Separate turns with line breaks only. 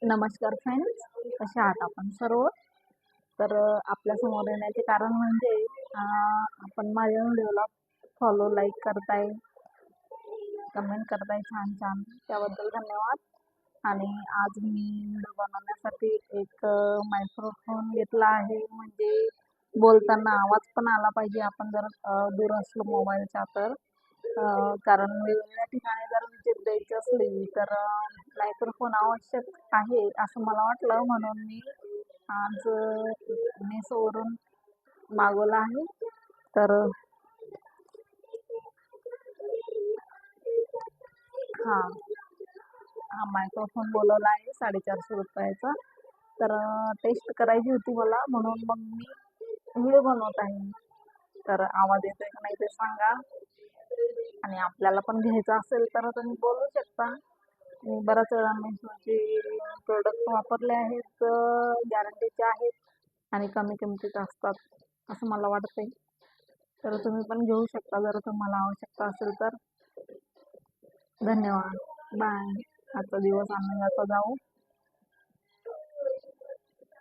नमस्कार फ्रेंड्स, कसे आहात आपण सर्व? तर आपल्या समोर येण्याचे कारण म्हणजे आपण माझ्या व्हिडिओला फॉलो, लाईक करताय, कमेंट करताय छान छान, त्याबद्दल धन्यवाद. आणि आज मी व्हिडिओ बनवण्यासाठी एक मायक्रोफोन घेतला आहे, म्हणजे बोलताना आवाज पण आला पाहिजे आपण जर दूर असलो मोबाईलच्या तर. कारण वेगवेगळ्या ठिकाणी जर विजिट द्यायची असली तर मायक्रोफोन आवश्यक आहे असं मला वाटलं, म्हणून मी आज मेसोवरून मागवला आहे. तर हा हा मायक्रोफोन बोलवला आहे 450 रुपयाचा. तर टेस्ट करायची होती मला, म्हणून मग मी व्हिडिओ बनवत आहे. तर आवाज येतोय का नाही ते सांगा, आणि आपल्याला पण घ्यायचं असेल तर तुम्ही बोलू शकता. मी बऱ्याच वेळा मेसोचे प्रोडक्ट वापरले आहेत, गॅरंटीचे आहेत आणि कमी किमतीचे असतात असं मला वाटतंय. तर तुम्ही पण घेऊ शकता जर तुम्हाला आवश्यकता असेल तर. धन्यवाद, बाय. आजचा दिवस आनंदाचा जाऊ.